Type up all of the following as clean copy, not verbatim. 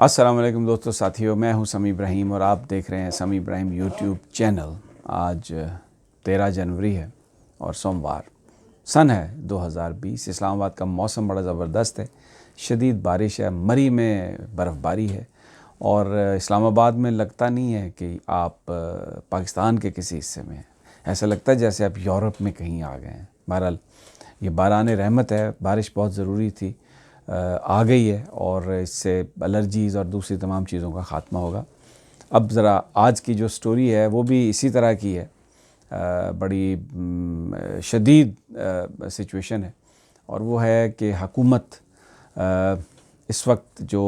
अस्सलाम वालेकुम दोस्तों साथियों, मैं हूं समी इब्राहिम और आप देख रहे हैं समी इब्राहिम यूट्यूब चैनल। आज 13 जनवरी है और सोमवार, सन है 2020। इस्लामाबाद का मौसम बड़ा ज़बरदस्त है, शदीद बारिश है, मरी में बर्फ़बारी है और इस्लामाबाद में लगता नहीं है कि आप पाकिस्तान के किसी हिस्से में हैं। ऐसा लगता है जैसे आप यूरोप में कहीं आ गए हैं। बहरहाल ये बारान रहमत है, बारिश बहुत ज़रूरी थी, आ गई है और इससे एलर्जीज़ और दूसरी तमाम चीज़ों का ख़ात्मा होगा। अब ज़रा आज की जो स्टोरी है वो भी इसी तरह की है। बड़ी शदीद सिचुएशन है और वो है कि हुकूमत इस वक्त जो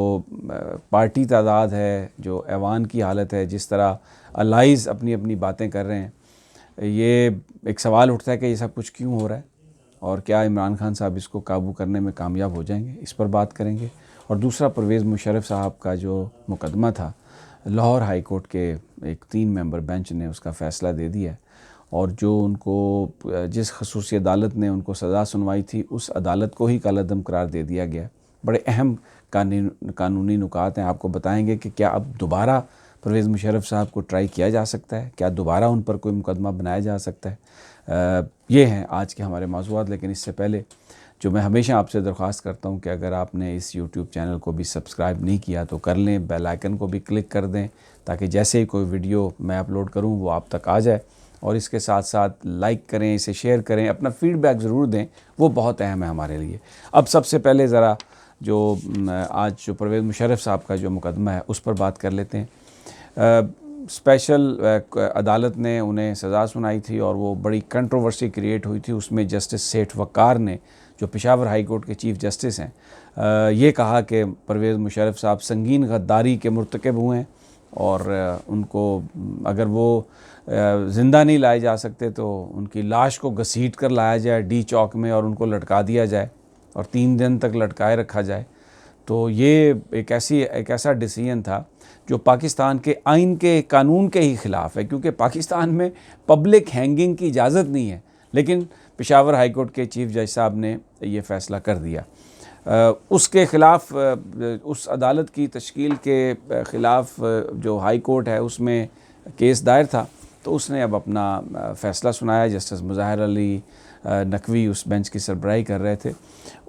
पार्टी तादाद है, जो ऐवान की हालत है, जिस तरह अलाइज़ अपनी अपनी बातें कर रहे हैं, ये एक सवाल उठता है कि ये सब कुछ क्यों हो रहा है और क्या इमरान खान साहब इसको काबू करने में कामयाब हो जाएंगे। इस पर बात करेंगे। और दूसरा, परवेज़ मुशर्रफ साहब का जो मुकदमा था, लाहौर हाई कोर्ट के एक 3 मेंबर बेंच ने उसका फ़ैसला दे दिया है और जो उनको जिस खसूसी अदालत ने उनको सज़ा सुनवाई थी, उस अदालत को ही कालअदम करार दे दिया गया। बड़े अहम कानूनी नुकात हैं। आपको बताएंगे कि क्या अब दोबारा परवेज़ मुशर्रफ साहब को ट्राई किया जा सकता है, क्या दोबारा उन पर कोई मुकदमा बनाया जा सकता है। ये हैं आज के हमारे मौज़ूआत। लेकिन इससे पहले जो मैं हमेशा आपसे दरख्वास्त करता हूँ कि अगर आपने इस यूट्यूब चैनल को भी सब्सक्राइब नहीं किया तो कर लें, बेल आइकन को भी क्लिक कर दें ताकि जैसे ही कोई वीडियो मैं अपलोड करूँ वो आप तक आ जाए। और इसके साथ साथ लाइक करें, इसे शेयर करें, अपना फ़ीडबैक ज़रूर दें, वो बहुत अहम है हमारे लिए। अब सबसे पहले ज़रा जो आज जो परवेज़ मुशर्रफ साहब का जो मुकदमा है उस पर बात कर लेते हैं। स्पेशल अदालत ने उन्हें सज़ा सुनाई थी और वो बड़ी कंट्रोवर्सी क्रिएट हुई थी। उसमें जस्टिस सेठ वक़ार ने, जो पेशावर हाई कोर्ट के चीफ़ जस्टिस हैं, ये कहा कि परवेज़ मुशर्रफ साहब संगीन गद्दारी के मुर्तकब हुए हैं और उनको अगर वो ज़िंदा नहीं लाए जा सकते तो उनकी लाश को घसीट कर लाया जाए डी चौक में और उनको लटका दिया जाए और 3 दिन तक लटकाए रखा जाए। तो ये एक ऐसा डिसीजन था जो पाकिस्तान के आइन के कानून के ही ख़िलाफ़ है, क्योंकि पाकिस्तान में पब्लिक हैंगिंग की इजाज़त नहीं है। लेकिन पेशावर हाई कोर्ट के चीफ़ जज साहब ने ये फ़ैसला कर दिया। उसके ख़िलाफ़, उस अदालत की तश्कील के ख़िलाफ़ जो हाई कोर्ट है उसमें केस दायर था, तो उसने अब अपना फ़ैसला सुनाया। जस्टिस मुज़ाहिर अली नकवी उस बेंच की सरबराही कर रहे थे।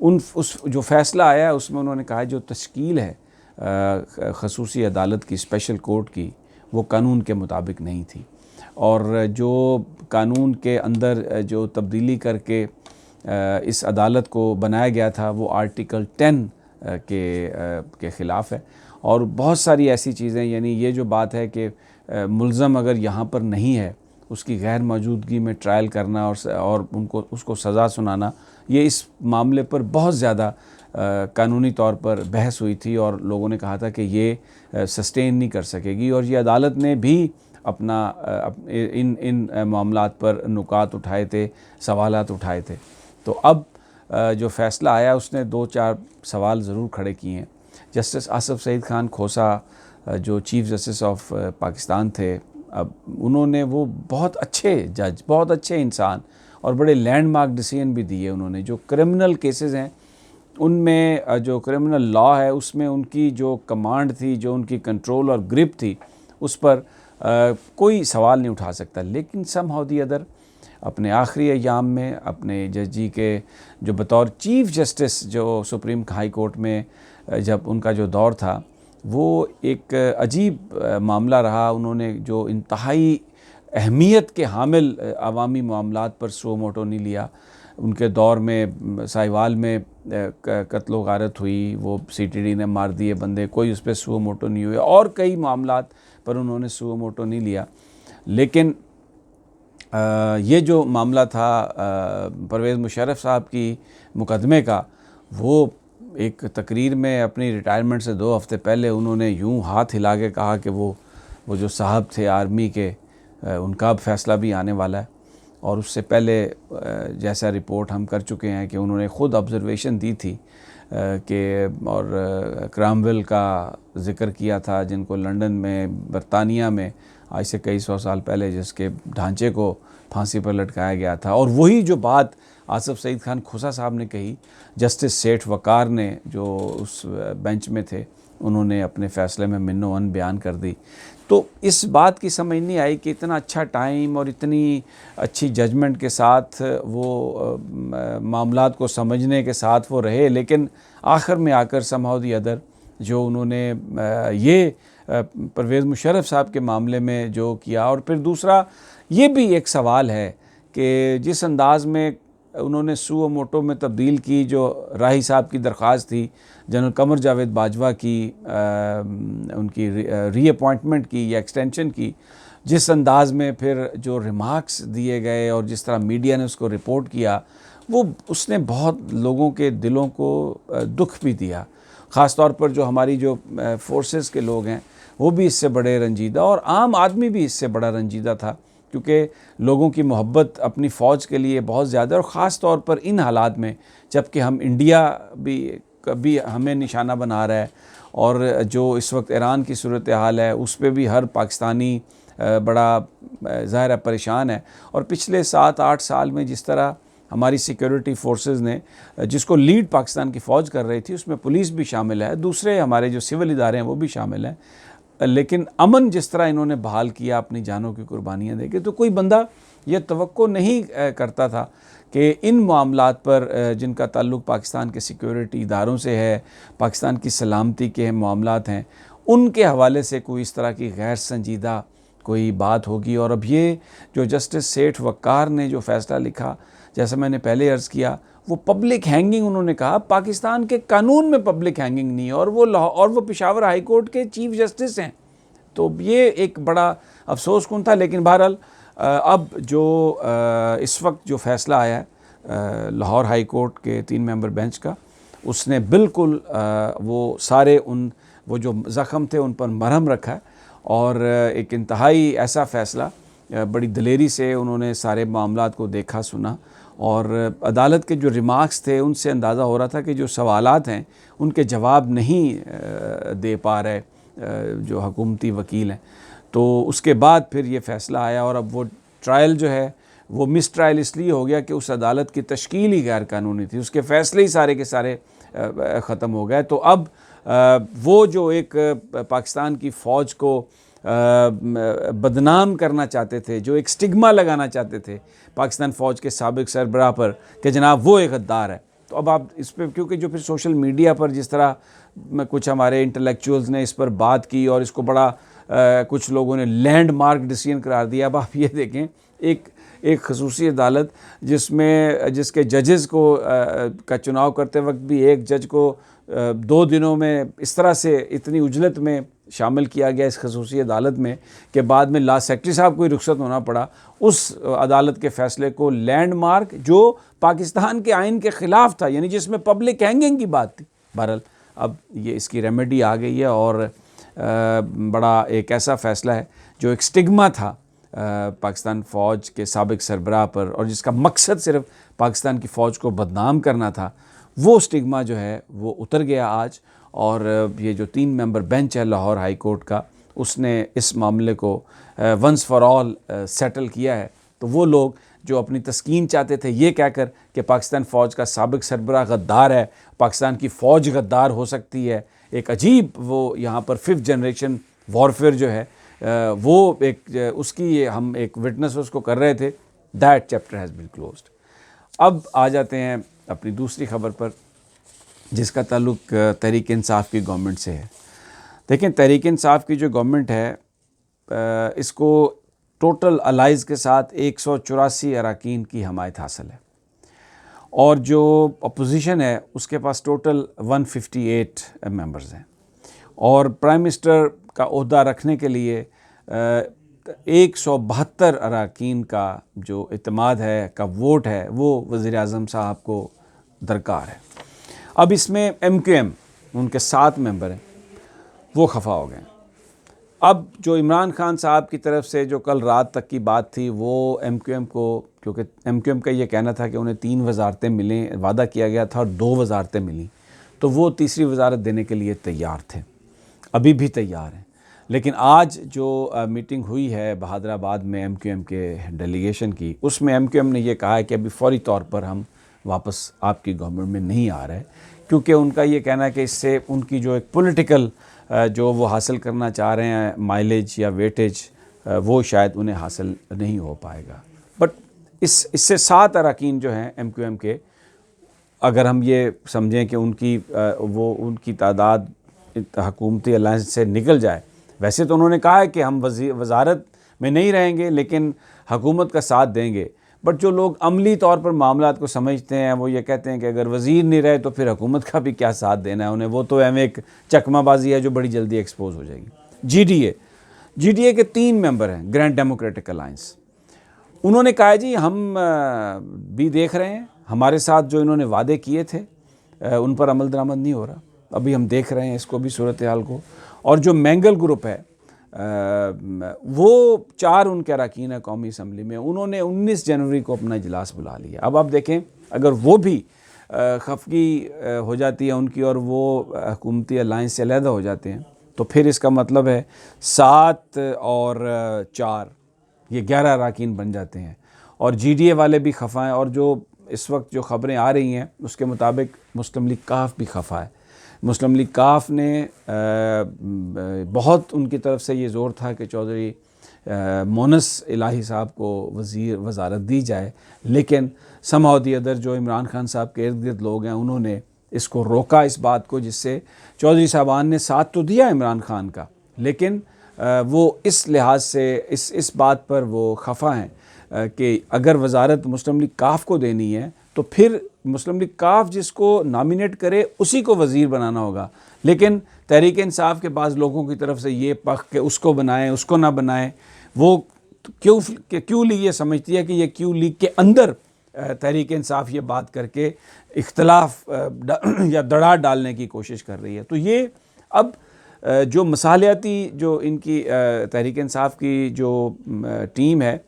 उस जो फ़ैसला आया उसमें उन्होंने कहा जो तश्कील है खसूसी अदालत की, स्पेशल कोर्ट की, वो कानून के मुताबिक नहीं थी और जो कानून के अंदर जो तब्दीली करके इस अदालत को बनाया गया था वो आर्टिकल 10 के ख़िलाफ़ है। और बहुत सारी ऐसी चीज़ें, यानी ये जो बात है कि मुल्ज़म अगर यहाँ पर नहीं है, उसकी गैर मौजूदगी में ट्रायल करना और उसको सज़ा सुनाना, ये इस मामले पर बहुत ज़्यादा कानूनी तौर पर बहस हुई थी और लोगों ने कहा था कि ये सस्टेन नहीं कर सकेगी। और ये अदालत ने भी अपना इन मामलात पर नुकात उठाए थे, सवालात उठाए थे। तो अब जो फ़ैसला आया उसने 2-4 सवाल ज़रूर खड़े किए हैं। जस्टिस आसिफ सईद खान खोसा जो चीफ़ जस्टिस ऑफ पाकिस्तान थे, अब उन्होंने वो बहुत अच्छे जज, बहुत अच्छे इंसान और बड़े लैंडमार्क डिसीजन भी दिए उन्होंने। जो क्रिमिनल केसेस हैं उनमें, जो क्रिमिनल लॉ है उसमें उनकी जो कमांड थी, जो उनकी कंट्रोल और ग्रिप थी, उस पर कोई सवाल नहीं उठा सकता। लेकिन समहाउ दी अदर अपने आखिरी अयाम में अपने जज जी के जो बतौर चीफ़ जस्टिस जो सुप्रीम हाई कोर्ट में जब उनका जो दौर था, वो एक अजीब मामला रहा। उन्होंने जो इंतहाई अहमियत के हामिल अवामी मामलात पर सो मोटो नहीं लिया। उनके दौर में साहिवाल में कत्लो गारत हुई, वो CTD ने मार दिए बंदे, कोई उस पर सो मोटो नहीं हुए और कई मामलात पर उन्होंने सो मोटो नहीं लिया। लेकिन ये जो मामला था परवेज़ मुशर्रफ साहब की मुकदमे का, वो एक तकरीर में अपनी रिटायरमेंट से 2 हफ़्ते पहले उन्होंने यूं हाथ हिला के कहा कि वो जो साहब थे आर्मी के, उनका अब फ़ैसला भी आने वाला है। और उससे पहले जैसा रिपोर्ट हम कर चुके हैं कि उन्होंने ख़ुद ऑब्ज़र्वेशन दी थी कि और क्रामवेल का ज़िक्र किया था, जिनको लंदन में, बरतानिया में आज से कई सौ साल पहले, जिसके ढांचे को फांसी पर लटकाया गया था। और वही जो बात आसिफ सईद खान खोसा साहब ने कही, जस्टिस सेठ वकार ने जो उस बेंच में थे, उन्होंने अपने फ़ैसले में मिन्नो-अन बयान कर दी। तो इस बात की समझ नहीं आई कि इतना अच्छा टाइम और इतनी अच्छी जजमेंट के साथ वो मामलात को समझने के साथ वो रहे, लेकिन आखिर में आकर समहाउ दी अदर जो उन्होंने ये परवेज़ मुशर्रफ साहब के मामले में जो किया। और फिर दूसरा ये भी एक सवाल है कि जिस अंदाज़ में उन्होंने सुओ मोटो में तब्दील की, जो राही साहब की दरख्वास्त थी जनरल कमर जावेद बाजवा की, उनकी रीअपॉइंटमेंट की या एक्सटेंशन की, जिस अंदाज़ में फिर जो रिमार्क्स दिए गए और जिस तरह मीडिया ने उसको रिपोर्ट किया, वो उसने बहुत लोगों के दिलों को दुख भी दिया। ख़ास तौर पर जो हमारी जो फोर्सेस के लोग हैं वो भी इससे बड़े रंजीदा, और आम आदमी भी इससे बड़ा रंजीदा था, क्योंकि लोगों की मोहब्बत अपनी फ़ौज के लिए बहुत ज़्यादा, और ख़ास तौर पर इन हालात में जबकि हम इंडिया भी हमें निशाना बना रहा है, और जो इस वक्त ईरान की सूरत हाल है उस पर भी हर पाकिस्तानी बड़ा ज़ाहिर है परेशान है। और पिछले 7-8 साल में जिस तरह हमारी सिक्योरिटी फोर्सेस ने, जिसको लीड पाकिस्तान की फ़ौज कर रही थी, उसमें पुलिस भी शामिल है, दूसरे हमारे जो सिविल इदारे हैं वो भी शामिल हैं, लेकिन अमन जिस तरह इन्होंने बहाल किया अपनी जानों की कुर्बानियाँ देके, तो कोई बंदा ये तवक्को नहीं करता था कि इन मामलात पर जिनका ताल्लुक़ पाकिस्तान के सिक्योरिटी इदारों से है, पाकिस्तान की सलामती के मामलात हैं, उनके हवाले से कोई इस तरह की गैर संजीदा कोई बात होगी। और अब ये जो जस्टिस सेठ वकार ने जो फ़ैसला लिखा, जैसा मैंने पहले अर्ज़ किया, वो पब्लिक हैंगिंग, उन्होंने कहा पाकिस्तान के कानून में पब्लिक हैंगिंग नहीं है, और वो पेशावर हाई कोर्ट के चीफ जस्टिस हैं। तो ये एक बड़ा अफसोस कुन था। लेकिन बहरहाल अब जो इस वक्त जो फ़ैसला आया है लाहौर हाई कोर्ट के 3 मेंबर बेंच का, उसने बिल्कुल वो सारे वो जो ज़ख़म थे उन पर मरहम रखा है, और एक इंतहाई ऐसा फ़ैसला, बड़ी दलेरी से उन्होंने सारे मामलात को देखा सुना, और अदालत के जो रिमार्क्स थे उनसे अंदाज़ा हो रहा था कि जो सवालात हैं उनके जवाब नहीं दे पा रहे जो हुकूमती वकील हैं। तो उसके बाद फिर ये फ़ैसला आया, और अब वो ट्रायल जो है वो मिस ट्रायल इसलिए हो गया कि उस अदालत की तश्कील ही गैर कानूनी थी, उसके फ़ैसले ही सारे के सारे ख़त्म हो गए। तो अब वो जो एक पाकिस्तान की फ़ौज को बदनाम करना चाहते थे, जो एक स्टिग्मा लगाना चाहते थे पाकिस्तान फ़ौज के साबिक़ सरबराह पर कि जनाब वो एक गद्दार है, तो अब आप इस पर, क्योंकि जो फिर सोशल मीडिया पर जिस तरह कुछ हमारे इंटेलेक्चुअल्स ने इस पर बात की और इसको बड़ा कुछ लोगों ने लैंडमार्क डिसीजन करार दिया। अब आप ये देखें, एक खसूसी अदालत जिसके जजेस को का चुनाव करते वक्त भी एक जज को 2 दिनों में इस तरह से इतनी उजलत में शामिल किया गया इस खसूसी अदालत में कि बाद में लॉ सेक्रेटरी साहब को ही रुखसत होना पड़ा। उस अदालत के फ़ैसले को लैंडमार्क, जो पाकिस्तान के आइन के ख़िलाफ़ था, यानी जिसमें पब्लिक हैंगिंग की बात थी। बहरहाल अब ये इसकी रेमेडी आ गई है, और बड़ा एक ऐसा फ़ैसला है जो एक स्टिग्मा था पाकिस्तान फ़ौज के साबिक़ सरबराह पर, और जिसका मकसद सिर्फ पाकिस्तान की फ़ौज को बदनाम करना था, वो स्टिग्मा जो है वो उतर गया आज। और ये जो 3 मेंबर बेंच है लाहौर हाई कोर्ट का, उसने इस मामले को वंस फॉर ऑल सेटल किया है। तो वो लोग जो अपनी तस्कीन चाहते थे ये कहकर कि पाकिस्तान फ़ौज का साबिक़ सरबराह गद्दार है, पाकिस्तान की फ़ौज गद्दार हो सकती है, एक अजीब वो यहाँ पर 5th जनरेशन वॉरफेयर जो है वो एक उसकी हम एक विटनेस उसको कर रहे थे। That chapter has been closed. अब आ जाते हैं अपनी दूसरी ख़बर पर, जिसका ताल्लुक़ तहरीक इंसाफ की गवर्नमेंट से है। देखें, तहरीक इंसाफ की जो गवर्नमेंट है इसको टोटल अलाइज़ के साथ 184 अरकान की हमायत हासिल है, और जो अपोजिशन है उसके पास टोटल 158 मेंबर्स हैं, और प्राइम मिनिस्टर का ओहदा रखने के लिए 172 अरकान का जो इत्तेमाद है का वोट है वो वज़ीर आज़म साहब को दरकार है। अब इसमें MQM उनके 7 मेंबर हैं, वो खफा हो गए। अब जो इमरान खान साहब की तरफ से जो कल रात तक की बात थी वो MQM को, क्योंकि MQM का ये कहना था कि उन्हें 3 वजारतें मिलें, वादा किया गया था और 2 वजारतें मिली, तो वो तीसरी वजारत देने के लिए तैयार थे, अभी भी तैयार हैं। लेकिन आज जो मीटिंग हुई है बहादुराबाद में एमक्यूएम के डेलीगेशन की, उसमें एमक्यूएम ने ये कहा है कि अभी फौरी तौर पर हम वापस आपकी गवर्नमेंट में नहीं आ रहे, क्योंकि उनका ये कहना है कि इससे उनकी जो एक पॉलिटिकल जो वो हासिल करना चाह रहे हैं माइलेज या वेटेज, वो शायद उन्हें हासिल नहीं हो पाएगा। बट इससे 7 अरकान जो हैं एमक्यूएम के, अगर हम ये समझें कि उनकी तादाद हुकूमती अलायंस से निकल जाए, वैसे तो उन्होंने कहा है कि हम वज़ारत में नहीं रहेंगे लेकिन हुकूमत का साथ देंगे, बट जो लोग अमली तौर पर मामलात को समझते हैं वो ये कहते हैं कि अगर वज़ीर नहीं रहे तो फिर हुकूमत का भी क्या साथ देना है उन्हें, वो तो हमें एक चकमाबाजी है जो बड़ी जल्दी एक्सपोज हो जाएगी। जीडीए के 3 मेंबर हैं ग्रैंड डेमोक्रेटिक अलायंस। उन्होंने कहा है जी हम भी देख रहे हैं, हमारे साथ जो इन्होंने वादे किए थे उन पर अमल दरामद नहीं हो रहा, अभी हम देख रहे हैं इसको भी सूरत हाल को। और जो मैंगल ग्रुप है वो 4 उनके अरकान है कौमी असम्बली में, उन्होंने 19 जनवरी को अपना इजलास बुला लिया। अब आप देखें अगर वो भी खफगी हो जाती है उनकी और वो हुकूमती अलायंस से अलहदा हो जाते हैं, तो फिर इसका मतलब है 7 और 4 ये 11 अरकान बन जाते हैं। और जीडीए वाले भी खफा हैं, और जो इस वक्त जो ख़बरें आ रही हैं उसके मुताबिक मुस्लिम लीग काफ भी खफा है। मुस्लिम लीग काफ ने बहुत उनकी तरफ से ये ज़ोर था कि चौधरी मोनस इलाही साहब को वज़ारत दी जाए, लेकिन समहाउ दी अदर जो इमरान खान साहब के इर्द गिर्द लोग हैं उन्होंने इसको रोका, इस बात को, जिससे चौधरी साहबान ने साथ तो दिया इमरान खान का, लेकिन वो इस लिहाज से इस बात पर वो खफा हैं कि अगर वज़ारत मुस्लिम लीग काफ को देनी है तो फिर मुस्लिम लीग काफ जिसको नॉमिनेट करे उसी को वज़ीर बनाना होगा। लेकिन तहरीक इंसाफ के पास लोगों की तरफ से ये पख के उसको बनाएं उसको ना बनाएं, वो क्यों लीग ये समझती है कि ये क्यों लीग के अंदर तहरीक इंसाफ ये बात करके इख्तलाफ या दरार डालने की कोशिश कर रही है। तो ये अब जो मसालियाती जो इनकी तहरीक इंसाफ की जो टीम है,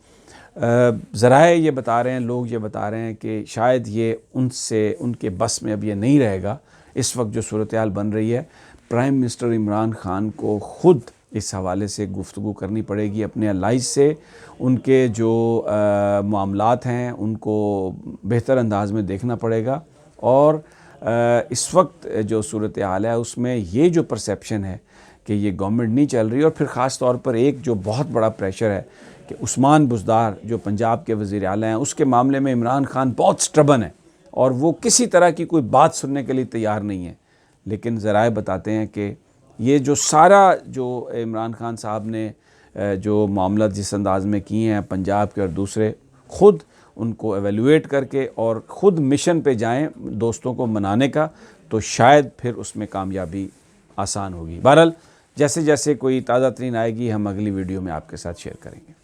ज़राए ये बता रहे हैं, लोग ये बता रहे हैं कि शायद ये उनके बस में अब ये नहीं रहेगा। इस वक्त जो सूरत हाल बन रही है, प्राइम मिनिस्टर इमरान खान को ख़ुद इस हवाले से गुफ्तगू करनी पड़ेगी अपने अलाइज से, उनके जो मामलात हैं उनको बेहतर अंदाज में देखना पड़ेगा। और इस वक्त जो सूरत हाल है उसमें ये जो परसेप्शन है कि ये गवर्नमेंट नहीं चल रही, और फिर ख़ास तौर पर एक जो बहुत बड़ा प्रेशर है कि उस्मान बुज़दार जो पंजाब के वज़ीर आला हैं उसके मामले में इमरान खान बहुत स्टबन है और वो किसी तरह की कोई बात सुनने के लिए तैयार नहीं है। लेकिन ज़राए बताते हैं कि ये जो सारा जो इमरान खान साहब ने जो मामला जिस अंदाज में किए हैं पंजाब के और दूसरे, ख़ुद उनको एवेलुएट करके और ख़ुद मिशन पे जाएं दोस्तों को मनाने का, तो शायद फिर उसमें कामयाबी आसान होगी। बहरहाल जैसे जैसे कोई ताज़ा तरीन आएगी हम अगली वीडियो में आपके साथ शेयर करेंगे।